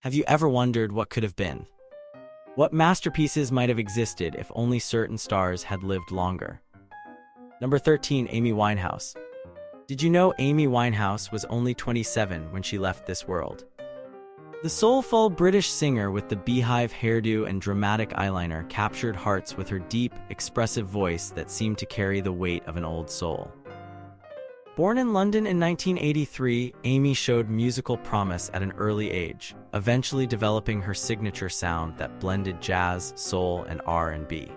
Have you ever wondered what could have been? What masterpieces might have existed if only certain stars had lived longer? Number 13, Amy Winehouse. Did you know Amy Winehouse was only 27 when she left this world? The soulful British singer with the beehive hairdo and dramatic eyeliner captured hearts with her deep, expressive voice that seemed to carry the weight of an old soul. Born in London in 1983, Amy showed musical promise at an early age, eventually developing her signature sound that blended jazz, soul, and R&B.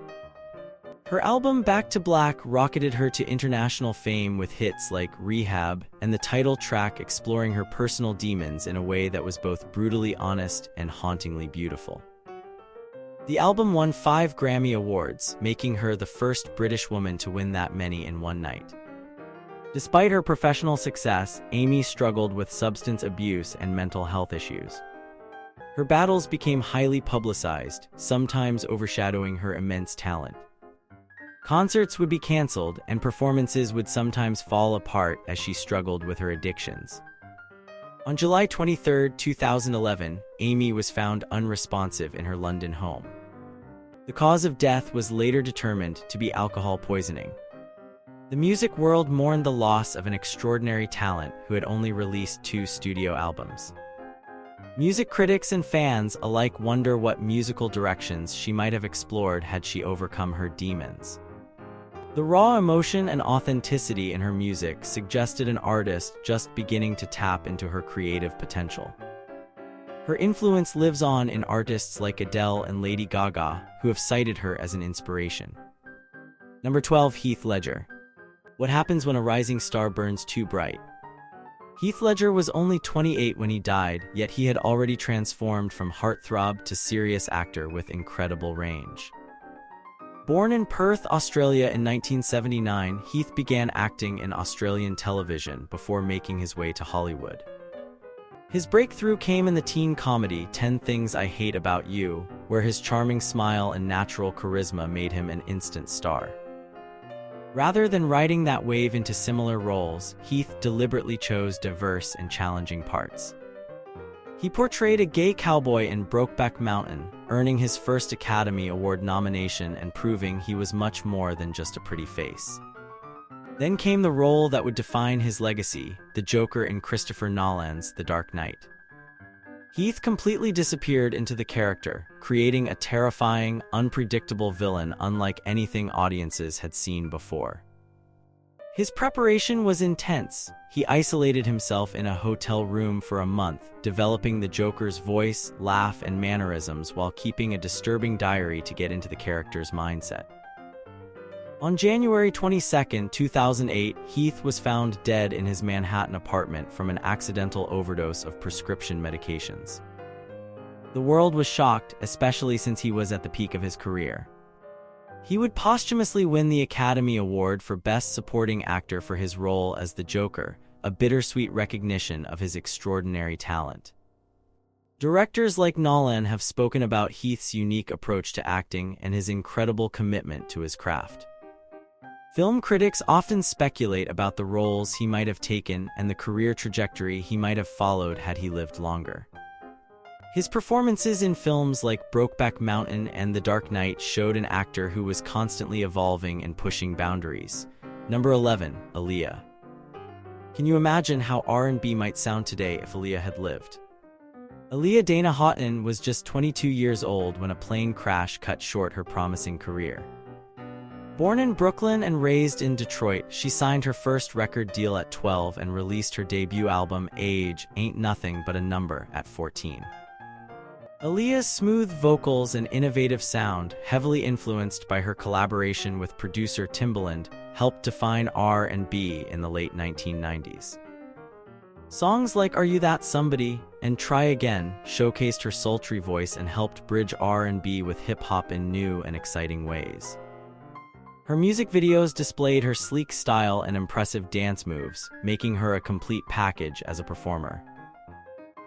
Her album Back to Black rocketed her to international fame with hits like Rehab and the title track exploring her personal demons in a way that was both brutally honest and hauntingly beautiful. The album won 5 Grammy Awards, making her the first British woman to win that many in one night. Despite her professional success, Amy struggled with substance abuse and mental health issues. Her battles became highly publicized, sometimes overshadowing her immense talent. Concerts would be canceled, and performances would sometimes fall apart as she struggled with her addictions. On July 23, 2011, Amy was found unresponsive in her London home. The cause of death was later determined to be alcohol poisoning. The music world mourned the loss of an extraordinary talent who had only released 2 studio albums. Music critics and fans alike wonder what musical directions she might have explored had she overcome her demons. The raw emotion and authenticity in her music suggested an artist just beginning to tap into her creative potential. Her influence lives on in artists like Adele and Lady Gaga, who have cited her as an inspiration. Number 12, Heath Ledger. What happens when a rising star burns too bright? Heath Ledger was only 28 when he died, yet he had already transformed from heartthrob to serious actor with incredible range. Born in Perth, Australia in 1979, Heath began acting in Australian television before making his way to Hollywood. His breakthrough came in the teen comedy 10 Things I Hate About You, where his charming smile and natural charisma made him an instant star. Rather than riding that wave into similar roles, Heath deliberately chose diverse and challenging parts. He portrayed a gay cowboy in Brokeback Mountain, earning his first Academy Award nomination and proving he was much more than just a pretty face. Then came the role that would define his legacy, the Joker in Christopher Nolan's The Dark Knight. Heath completely disappeared into the character, creating a terrifying, unpredictable villain unlike anything audiences had seen before. His preparation was intense. He isolated himself in a hotel room for a month, developing the Joker's voice, laugh, and mannerisms while keeping a disturbing diary to get into the character's mindset. On January 22, 2008, Heath was found dead in his Manhattan apartment from an accidental overdose of prescription medications. The world was shocked, especially since he was at the peak of his career. He would posthumously win the Academy Award for Best Supporting Actor for his role as the Joker, a bittersweet recognition of his extraordinary talent. Directors like Nolan have spoken about Heath's unique approach to acting and his incredible commitment to his craft. Film critics often speculate about the roles he might have taken and the career trajectory he might have followed had he lived longer. His performances in films like Brokeback Mountain and The Dark Knight showed an actor who was constantly evolving and pushing boundaries. Number 11, Aaliyah. Can you imagine how R&B might sound today if Aaliyah had lived? Aaliyah Dana Houghton was just 22 years old when a plane crash cut short her promising career. Born in Brooklyn and raised in Detroit, she signed her first record deal at 12 and released her debut album, Age Ain't Nothing But a Number, at 14. Aaliyah's smooth vocals and innovative sound, heavily influenced by her collaboration with producer Timbaland, helped define R&B in the late 1990s. Songs like Are You That Somebody and Try Again showcased her sultry voice and helped bridge R&B with hip-hop in new and exciting ways. Her music videos displayed her sleek style and impressive dance moves, making her a complete package as a performer.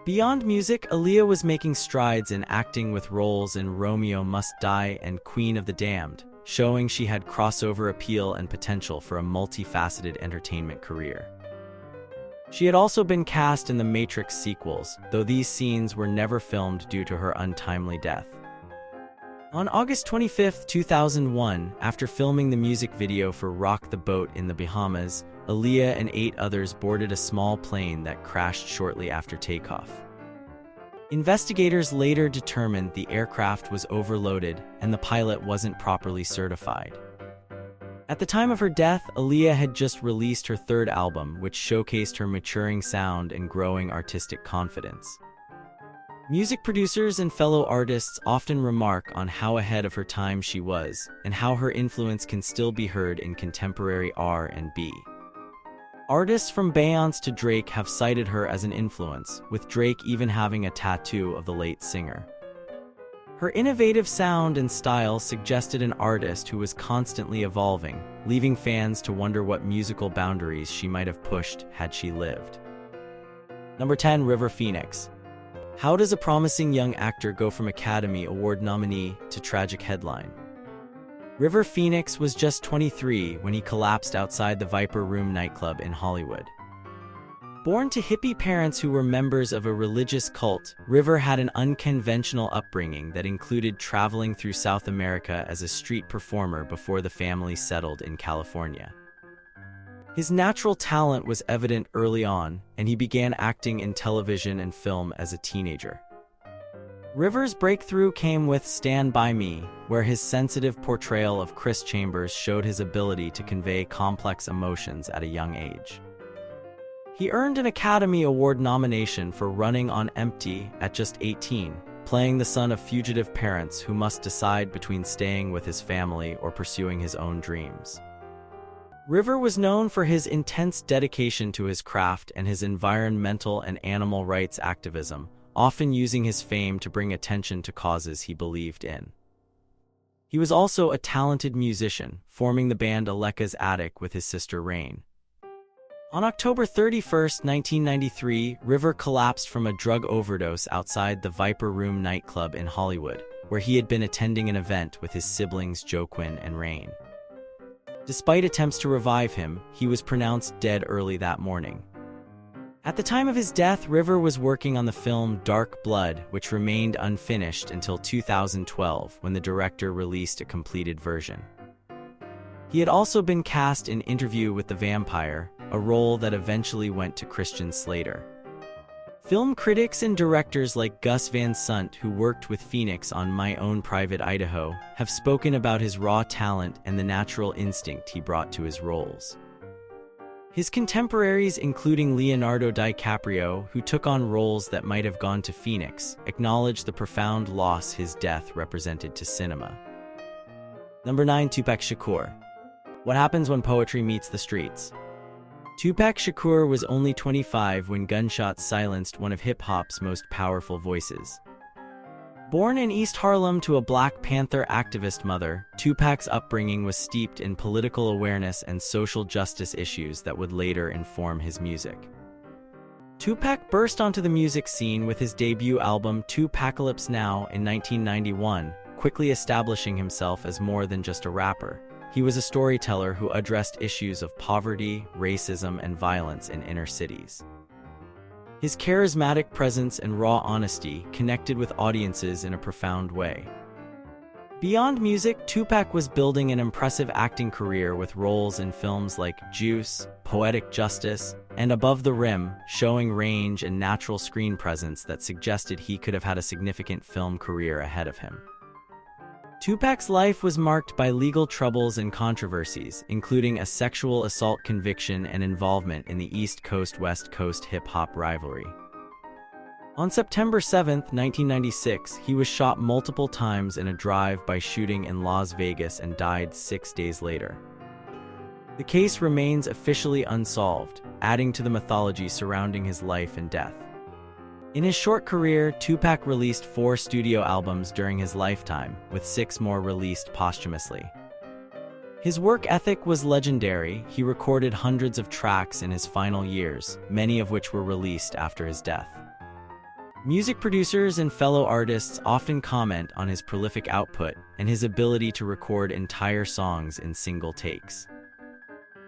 Beyond music, Aaliyah was making strides in acting with roles in Romeo Must Die and Queen of the Damned, showing she had crossover appeal and potential for a multifaceted entertainment career. She had also been cast in the Matrix sequels, though these scenes were never filmed due to her untimely death. On August 25, 2001, after filming the music video for Rock the Boat in the Bahamas, Aaliyah and 8 others boarded a small plane that crashed shortly after takeoff. Investigators later determined the aircraft was overloaded and the pilot wasn't properly certified. At the time of her death, Aaliyah had just released her 3rd album, which showcased her maturing sound and growing artistic confidence. Music producers and fellow artists often remark on how ahead of her time she was, and how her influence can still be heard in contemporary R&B. Artists from Beyoncé to Drake have cited her as an influence, with Drake even having a tattoo of the late singer. Her innovative sound and style suggested an artist who was constantly evolving, leaving fans to wonder what musical boundaries she might have pushed had she lived. Number 10. River Phoenix. How does a promising young actor go from Academy Award nominee to tragic headline? River Phoenix was just 23 when he collapsed outside the Viper Room nightclub in Hollywood. Born to hippie parents who were members of a religious cult, River had an unconventional upbringing that included traveling through South America as a street performer before the family settled in California. His natural talent was evident early on, and he began acting in television and film as a teenager. River's breakthrough came with Stand By Me, where his sensitive portrayal of Chris Chambers showed his ability to convey complex emotions at a young age. He earned an Academy Award nomination for Running on Empty at just 18, playing the son of fugitive parents who must decide between staying with his family or pursuing his own dreams. River was known for his intense dedication to his craft and his environmental and animal rights activism, often using his fame to bring attention to causes he believed in. He was also a talented musician, forming the band Aleka's Attic with his sister Rain. On October 31, 1993, River collapsed from a drug overdose outside the Viper Room nightclub in Hollywood, where he had been attending an event with his siblings Joaquin and Rain. Despite attempts to revive him, he was pronounced dead early that morning. At the time of his death, River was working on the film Dark Blood, which remained unfinished until 2012, when the director released a completed version. He had also been cast in Interview with the Vampire, a role that eventually went to Christian Slater. Film critics and directors like Gus Van Sant, who worked with Phoenix on My Own Private Idaho, have spoken about his raw talent and the natural instinct he brought to his roles. His contemporaries, including Leonardo DiCaprio, who took on roles that might have gone to Phoenix, acknowledge the profound loss his death represented to cinema. Number 9. Tupac Shakur. What happens when poetry meets the streets? Tupac Shakur was only 25 when gunshots silenced one of hip-hop's most powerful voices. Born in East Harlem to a Black Panther activist mother, Tupac's upbringing was steeped in political awareness and social justice issues that would later inform his music. Tupac burst onto the music scene with his debut album Tupacalypse Now in 1991, quickly establishing himself as more than just a rapper. He was a storyteller who addressed issues of poverty, racism, and violence in inner cities. His charismatic presence and raw honesty connected with audiences in a profound way. Beyond music, Tupac was building an impressive acting career with roles in films like Juice, Poetic Justice, and Above the Rim, showing range and natural screen presence that suggested he could have had a significant film career ahead of him. Tupac's life was marked by legal troubles and controversies, including a sexual assault conviction and involvement in the East Coast-West Coast hip-hop rivalry. On September 7, 1996, he was shot multiple times in a drive-by shooting in Las Vegas and died 6 days later. The case remains officially unsolved, adding to the mythology surrounding his life and death. In his short career, Tupac released 4 studio albums during his lifetime, with 6 more released posthumously. His work ethic was legendary. He recorded hundreds of tracks in his final years, many of which were released after his death. Music producers and fellow artists often comment on his prolific output and his ability to record entire songs in single takes.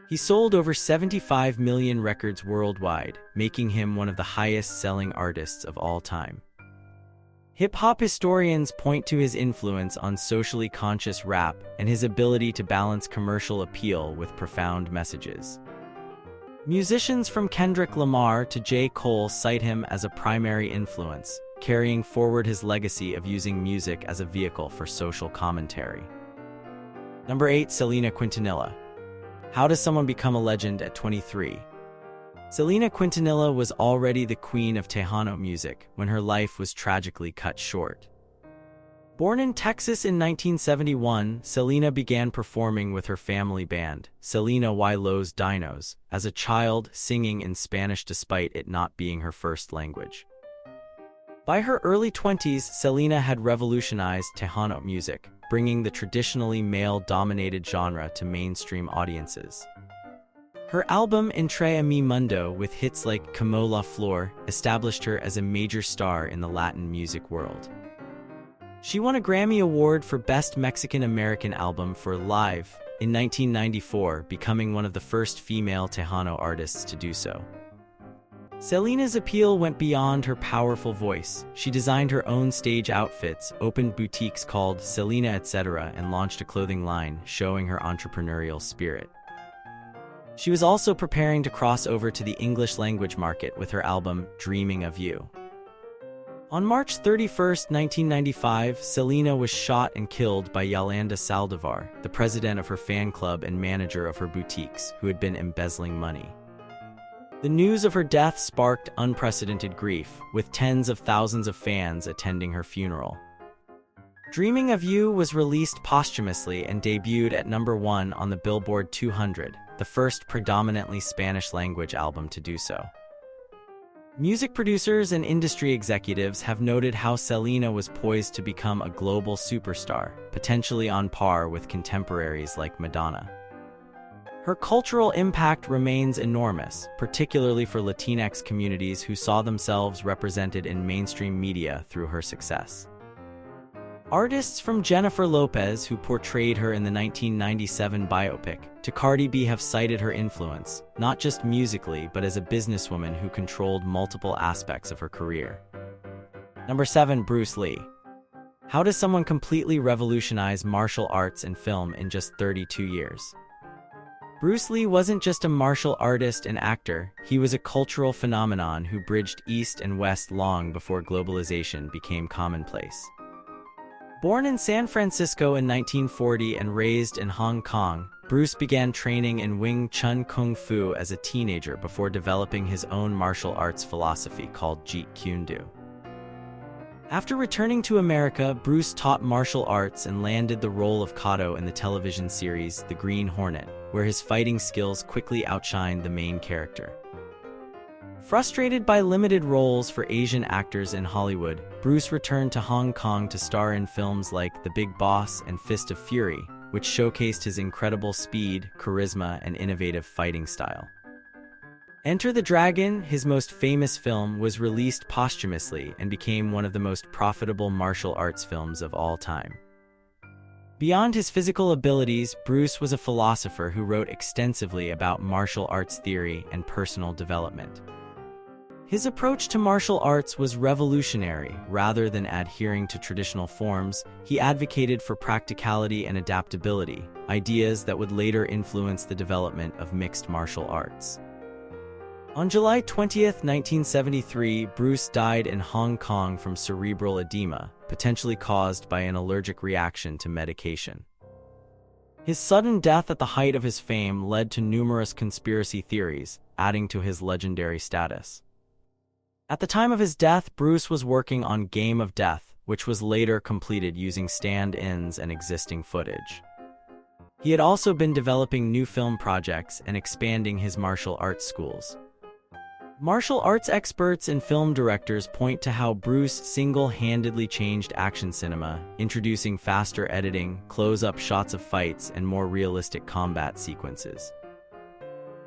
He sold over 75 million records worldwide, making him one of the highest-selling artists of all time. Hip-hop historians point to his influence on socially conscious rap and his ability to balance commercial appeal with profound messages. Musicians from Kendrick Lamar to J. Cole cite him as a primary influence, carrying forward his legacy of using music as a vehicle for social commentary. Number 8. Selena Quintanilla. How does someone become a legend at 23? Selena Quintanilla was already the queen of Tejano music when her life was tragically cut short. Born in Texas in 1971, Selena began performing with her family band, Selena y Los Dinos, as a child, singing in Spanish despite it not being her first language. By her early 20s, Selena had revolutionized Tejano music, bringing the traditionally male-dominated genre to mainstream audiences. Her album Entre a mi mundo, with hits like Como la Flor, established her as a major star in the Latin music world. She won a Grammy Award for Best Mexican-American Album for Live in 1994, becoming one of the first female Tejano artists to do so. Selena's appeal went beyond her powerful voice. She designed her own stage outfits, opened boutiques called Selena Etc., and launched a clothing line, showing her entrepreneurial spirit. She was also preparing to cross over to the English language market with her album Dreaming of You. On March 31, 1995, Selena was shot and killed by Yolanda Saldivar, the president of her fan club and manager of her boutiques, who had been embezzling money. The news of her death sparked unprecedented grief, with tens of thousands of fans attending her funeral. Dreaming of You was released posthumously and debuted at number 1 on the Billboard 200, the first predominantly Spanish-language album to do so. Music producers and industry executives have noted how Selena was poised to become a global superstar, potentially on par with contemporaries like Madonna. Her cultural impact remains enormous, particularly for Latinx communities who saw themselves represented in mainstream media through her success. Artists from Jennifer Lopez, who portrayed her in the 1997 biopic, to Cardi B have cited her influence, not just musically but as a businesswoman who controlled multiple aspects of her career. Number 7. Bruce Lee. How does someone completely revolutionize martial arts and film in just 32 years? Bruce Lee wasn't just a martial artist and actor, he was a cultural phenomenon who bridged East and West long before globalization became commonplace. Born in San Francisco in 1940 and raised in Hong Kong, Bruce began training in Wing Chun Kung Fu as a teenager before developing his own martial arts philosophy called Jeet Kune Do. After returning to America, Bruce taught martial arts and landed the role of Kato in the television series The Green Hornet, where his fighting skills quickly outshined the main character. Frustrated by limited roles for Asian actors in Hollywood, Bruce returned to Hong Kong to star in films like The Big Boss and Fist of Fury, which showcased his incredible speed, charisma, and innovative fighting style. Enter the Dragon, his most famous film, was released posthumously and became one of the most profitable martial arts films of all time. Beyond his physical abilities, Bruce was a philosopher who wrote extensively about martial arts theory and personal development. His approach to martial arts was revolutionary. Rather than adhering to traditional forms, he advocated for practicality and adaptability, ideas that would later influence the development of mixed martial arts. On July 20, 1973, Bruce died in Hong Kong from cerebral edema, potentially caused by an allergic reaction to medication. His sudden death at the height of his fame led to numerous conspiracy theories, adding to his legendary status. At the time of his death, Bruce was working on Game of Death, which was later completed using stand-ins and existing footage. He had also been developing new film projects and expanding his martial arts schools. Martial arts experts and film directors point to how Bruce single-handedly changed action cinema, introducing faster editing, close-up shots of fights, and more realistic combat sequences.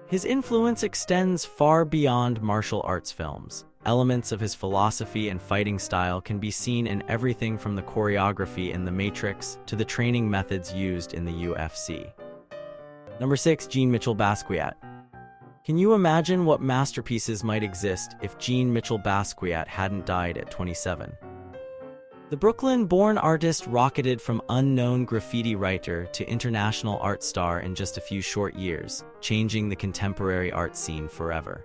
His influence extends far beyond martial arts films. Elements of his philosophy and fighting style can be seen in everything from the choreography in The Matrix to the training methods used in the UFC. Number 6. Jean Mitchell Basquiat. Can you imagine what masterpieces might exist if Jean Mitchell Basquiat hadn't died at 27? The Brooklyn-born artist rocketed from unknown graffiti writer to international art star in just a few short years, changing the contemporary art scene forever.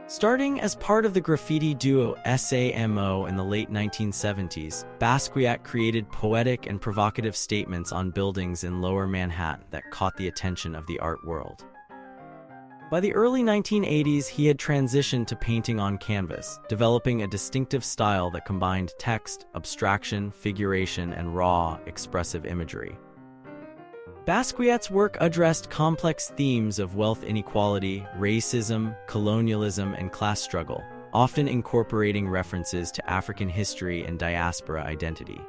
Starting as part of the graffiti duo SAMO in the late 1970s, Basquiat created poetic and provocative statements on buildings in Lower Manhattan that caught the attention of the art world. By the early 1980s, he had transitioned to painting on canvas, developing a distinctive style that combined text, abstraction, figuration, and raw, expressive imagery. Basquiat's work addressed complex themes of wealth inequality, racism, colonialism, and class struggle, often incorporating references to African history and diaspora identity.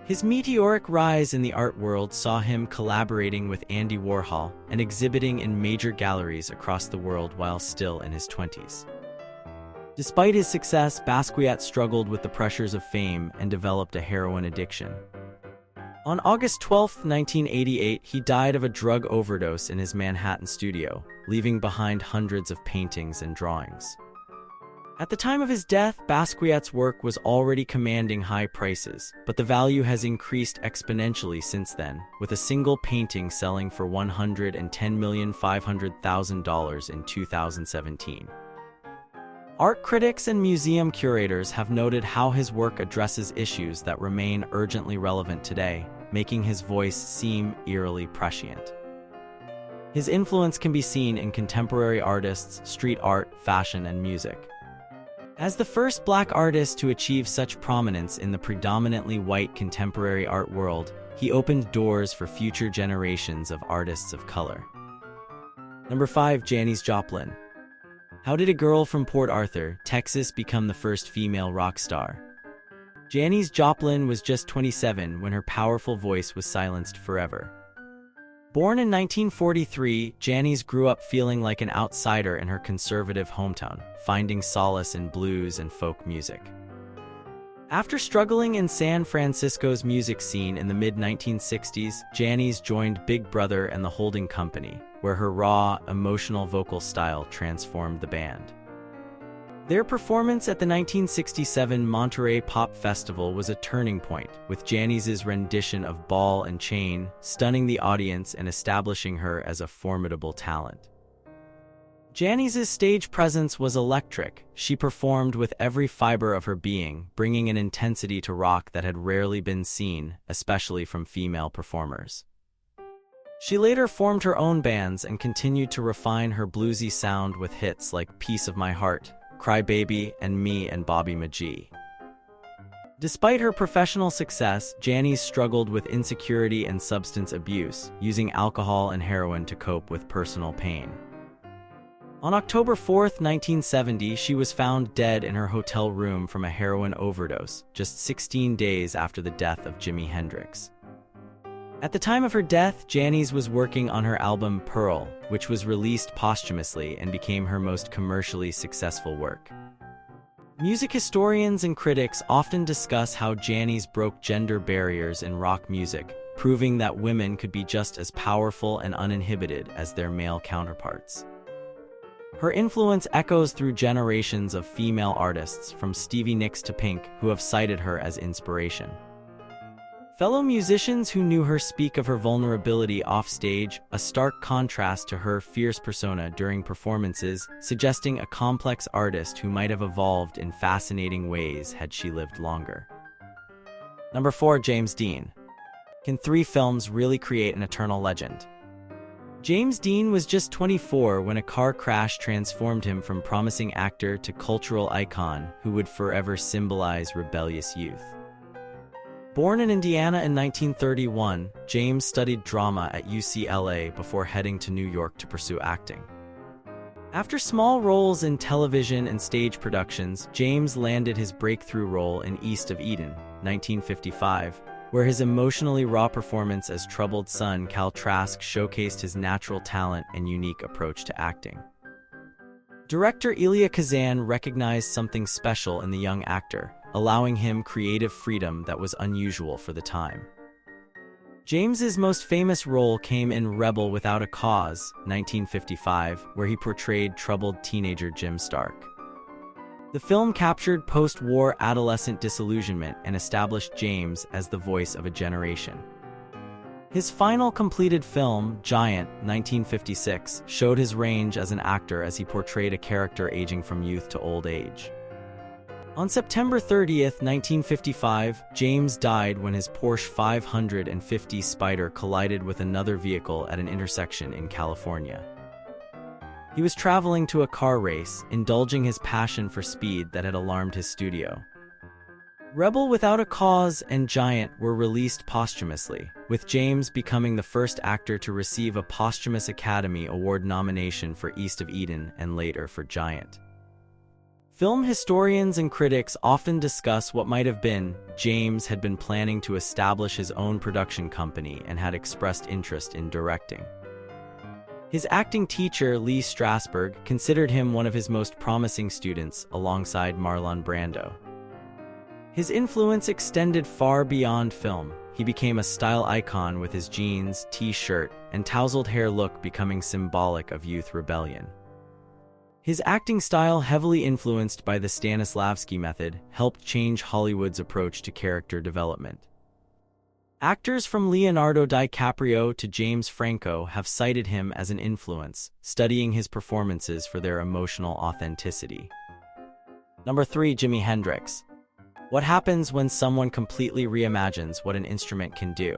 His meteoric rise in the art world saw him collaborating with Andy Warhol and exhibiting in major galleries across the world while still in his 20s. Despite his success, Basquiat struggled with the pressures of fame and developed a heroin addiction. On August 12, 1988, he died of a drug overdose in his Manhattan studio, leaving behind hundreds of paintings and drawings. At the time of his death, Basquiat's work was already commanding high prices, but the value has increased exponentially since then, with a single painting selling for $110,500,000 in 2017. Art critics and museum curators have noted how his work addresses issues that remain urgently relevant today, making his voice seem eerily prescient. His influence can be seen in contemporary artists, street art, fashion, and music. As the first Black artist to achieve such prominence in the predominantly white contemporary art world, he opened doors for future generations of artists of color. Number 5. Janis Joplin. How did a girl from Port Arthur, Texas become the first female rock star? Janis Joplin was just 27 when her powerful voice was silenced forever. Born in 1943, Janis grew up feeling like an outsider in her conservative hometown, finding solace in blues and folk music. After struggling in San Francisco's music scene in the mid-1960s, Janis joined Big Brother and the Holding Company, where her raw, emotional vocal style transformed the band. Their performance at the 1967 Monterey Pop Festival was a turning point, with Janis's rendition of Ball and Chain stunning the audience and establishing her as a formidable talent. Janis's stage presence was electric. She performed with every fiber of her being, bringing an intensity to rock that had rarely been seen, especially from female performers. She later formed her own bands and continued to refine her bluesy sound with hits like Piece of My Heart, Cry Baby, and Me and Bobby McGee. Despite her professional success, Janis struggled with insecurity and substance abuse, using alcohol and heroin to cope with personal pain. On October 4, 1970, she was found dead in her hotel room from a heroin overdose, just 16 days after the death of Jimi Hendrix. At the time of her death, Janis was working on her album Pearl, which was released posthumously and became her most commercially successful work. Music historians and critics often discuss how Janis broke gender barriers in rock music, proving that women could be just as powerful and uninhibited as their male counterparts. Her influence echoes through generations of female artists, from Stevie Nicks to Pink, who have cited her as inspiration. Fellow musicians who knew her speak of her vulnerability offstage, a stark contrast to her fierce persona during performances, suggesting a complex artist who might have evolved in fascinating ways had she lived longer. Number 4. James Dean. Can 3 films really create an eternal legend? James Dean was just 24 when a car crash transformed him from promising actor to cultural icon who would forever symbolize rebellious youth. Born in Indiana in 1931, James studied drama at UCLA before heading to New York to pursue acting. After small roles in television and stage productions, James landed his breakthrough role in East of Eden, 1955, where his emotionally raw performance as troubled son Cal Trask showcased his natural talent and unique approach to acting. Director Elia Kazan recognized something special in the young actor, allowing him creative freedom that was unusual for the time. James's most famous role came in Rebel Without a Cause, 1955, where he portrayed troubled teenager Jim Stark. The film captured post-war adolescent disillusionment and established James as the voice of a generation. His final completed film, Giant, 1956, showed his range as an actor as he portrayed a character aging from youth to old age. On September 30, 1955, James died when his Porsche 550 Spyder collided with another vehicle at an intersection in California. He was traveling to a car race, indulging his passion for speed that had alarmed his studio. Rebel Without a Cause and Giant were released posthumously, with James becoming the first actor to receive a posthumous Academy Award nomination for East of Eden and later for Giant. Film historians and critics often discuss what might have been. James had been planning to establish his own production company and had expressed interest in directing. His acting teacher, Lee Strasberg, considered him one of his most promising students, alongside Marlon Brando. His influence extended far beyond film. He became a style icon with his jeans, t-shirt, and tousled hair look becoming symbolic of youth rebellion. His acting style, heavily influenced by the Stanislavski method, helped change Hollywood's approach to character development. Actors from Leonardo DiCaprio to James Franco have cited him as an influence, studying his performances for their emotional authenticity. Number 3. Jimi Hendrix. What happens when someone completely reimagines what an instrument can do?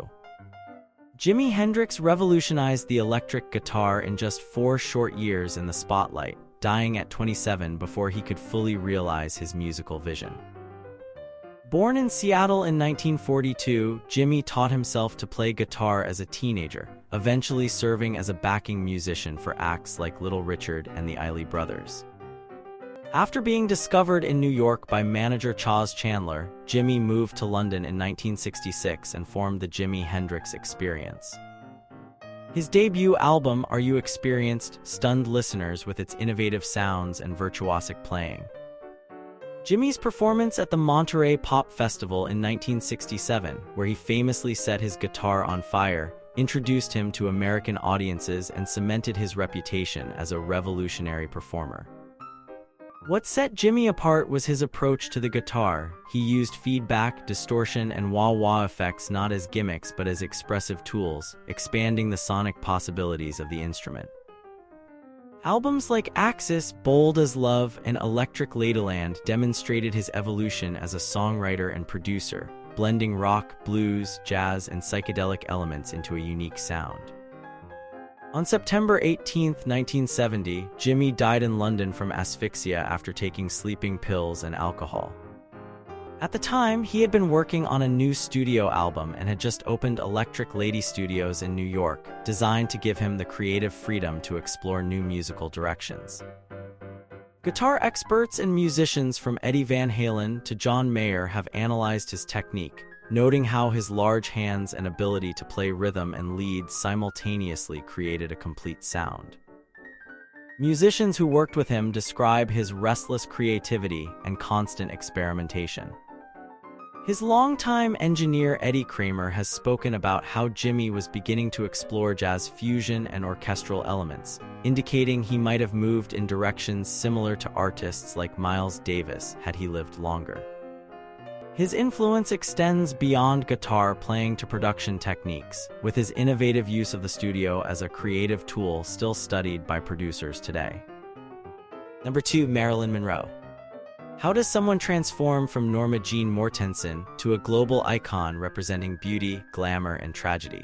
Jimi Hendrix revolutionized the electric guitar in just 4 short years in the spotlight, dying at 27 before he could fully realize his musical vision. Born in Seattle in 1942, Jimi taught himself to play guitar as a teenager, eventually serving as a backing musician for acts like Little Richard and the Isley Brothers. After being discovered in New York by manager Chas Chandler, Jimi moved to London in 1966 and formed the Jimi Hendrix Experience. His debut album, Are You Experienced?, stunned listeners with its innovative sounds and virtuosic playing. Jimi's performance at the Monterey Pop Festival in 1967, where he famously set his guitar on fire, introduced him to American audiences and cemented his reputation as a revolutionary performer. What set Jimi apart was his approach to the guitar. He used feedback, distortion, and wah-wah effects not as gimmicks but as expressive tools, expanding the sonic possibilities of the instrument. Albums like Axis, Bold as Love, and Electric Ladyland demonstrated his evolution as a songwriter and producer, blending rock, blues, jazz, and psychedelic elements into a unique sound. On September 18, 1970, Jimi died in London from asphyxia after taking sleeping pills and alcohol. At the time, he had been working on a new studio album and had just opened Electric Lady Studios in New York, designed to give him the creative freedom to explore new musical directions. Guitar experts and musicians from Eddie Van Halen to John Mayer have analyzed his technique, noting how his large hands and ability to play rhythm and lead simultaneously created a complete sound. Musicians who worked with him describe his restless creativity and constant experimentation. His longtime engineer Eddie Kramer has spoken about how Jimi was beginning to explore jazz fusion and orchestral elements, indicating he might have moved in directions similar to artists like Miles Davis had he lived longer. His influence extends beyond guitar playing to production techniques, with his innovative use of the studio as a creative tool still studied by producers today. Number 2. Marilyn Monroe. How does someone transform from Norma Jean Mortensen to a global icon representing beauty, glamour, and tragedy?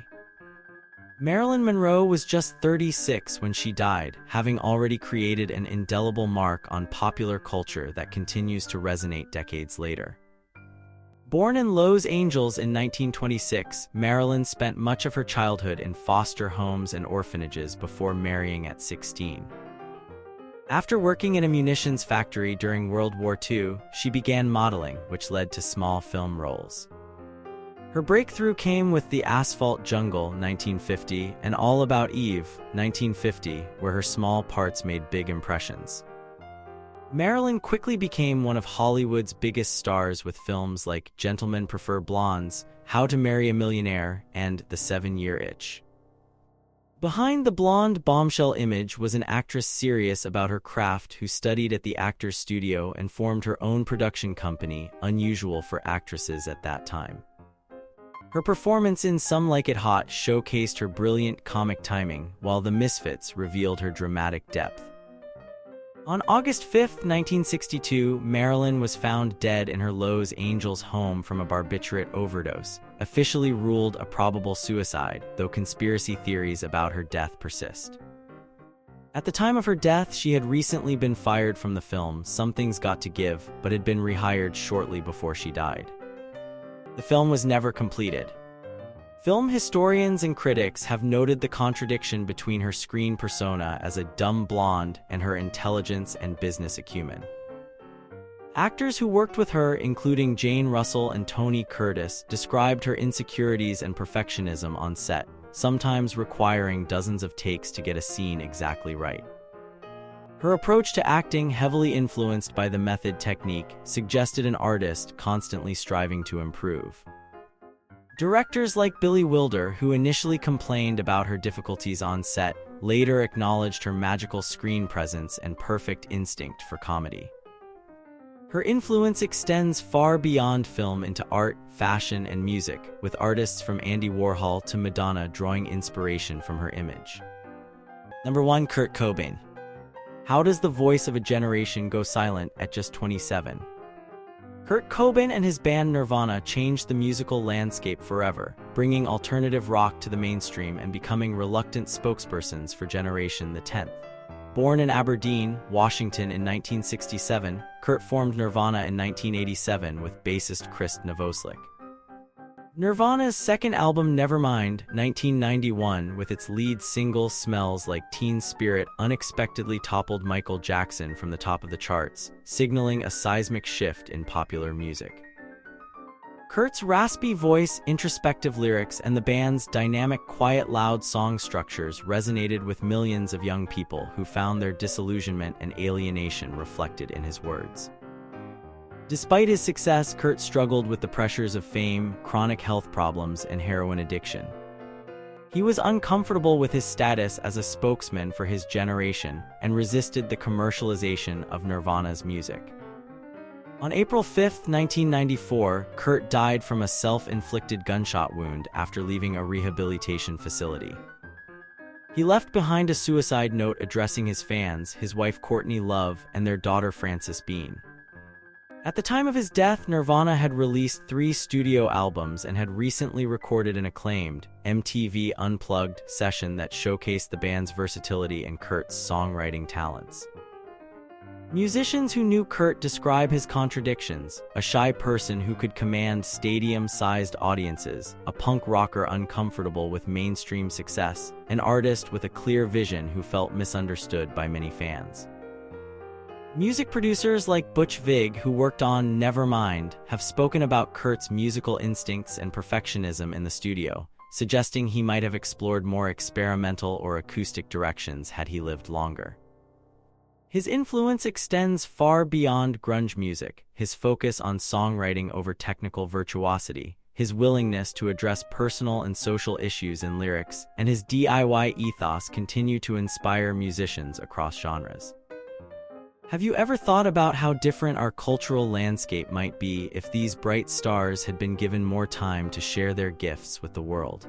Marilyn Monroe was just 36 when she died, having already created an indelible mark on popular culture that continues to resonate decades later. Born in Los Angeles in 1926, Marilyn spent much of her childhood in foster homes and orphanages before marrying at 16. After working in a munitions factory during World War II, she began modeling, which led to small film roles. Her breakthrough came with The Asphalt Jungle, 1950, and All About Eve, 1950, where her small parts made big impressions. Marilyn quickly became one of Hollywood's biggest stars with films like Gentlemen Prefer Blondes, How to Marry a Millionaire, and The 7-Year Itch. Behind the blonde bombshell image was an actress serious about her craft who studied at the Actors Studio and formed her own production company, unusual for actresses at that time. Her performance in Some Like It Hot showcased her brilliant comic timing, while The Misfits revealed her dramatic depth. On August 5, 1962, Marilyn was found dead in her Los Angeles home from a barbiturate overdose, officially ruled a probable suicide, though conspiracy theories about her death persist. At the time of her death, she had recently been fired from the film Something's Got to Give, but had been rehired shortly before she died. The film was never completed. Film historians and critics have noted the contradiction between her screen persona as a dumb blonde and her intelligence and business acumen. Actors who worked with her, including Jane Russell and Tony Curtis, described her insecurities and perfectionism on set, sometimes requiring dozens of takes to get a scene exactly right. Her approach to acting, heavily influenced by the method technique, suggested an artist constantly striving to improve. Directors like Billy Wilder, who initially complained about her difficulties on set, later acknowledged her magical screen presence and perfect instinct for comedy. Her influence extends far beyond film into art, fashion, and music, with artists from Andy Warhol to Madonna drawing inspiration from her image. Number 1. Kurt Cobain. How does the voice of a generation go silent at just 27? Kurt Cobain and his band Nirvana changed the musical landscape forever, bringing alternative rock to the mainstream and becoming reluctant spokespersons for Generation the 10th. Born in Aberdeen, Washington in 1967, Kurt formed Nirvana in 1987 with bassist Chris Novoselic. Nirvana's second album Nevermind, 1991, with its lead single Smells Like Teen Spirit, unexpectedly toppled Michael Jackson from the top of the charts, signaling a seismic shift in popular music. Kurt's raspy voice, introspective lyrics, and the band's dynamic, quiet, loud song structures resonated with millions of young people who found their disillusionment and alienation reflected in his words. Despite his success, Kurt struggled with the pressures of fame, chronic health problems, and heroin addiction. He was uncomfortable with his status as a spokesman for his generation and resisted the commercialization of Nirvana's music. On April 5, 1994, Kurt died from a self-inflicted gunshot wound after leaving a rehabilitation facility. He left behind a suicide note addressing his fans, his wife Courtney Love, and their daughter Frances Bean. At the time of his death, Nirvana had released 3 studio albums and had recently recorded an acclaimed MTV Unplugged session that showcased the band's versatility and Kurt's songwriting talents. Musicians who knew Kurt describe his contradictions: a shy person who could command stadium-sized audiences, a punk rocker uncomfortable with mainstream success, an artist with a clear vision who felt misunderstood by many fans. Music producers like Butch Vig, who worked on Nevermind, have spoken about Kurt's musical instincts and perfectionism in the studio, suggesting he might have explored more experimental or acoustic directions had he lived longer. His influence extends far beyond grunge music, his focus on songwriting over technical virtuosity, his willingness to address personal and social issues in lyrics, and his DIY ethos continue to inspire musicians across genres. Have you ever thought about how different our cultural landscape might be if these bright stars had been given more time to share their gifts with the world?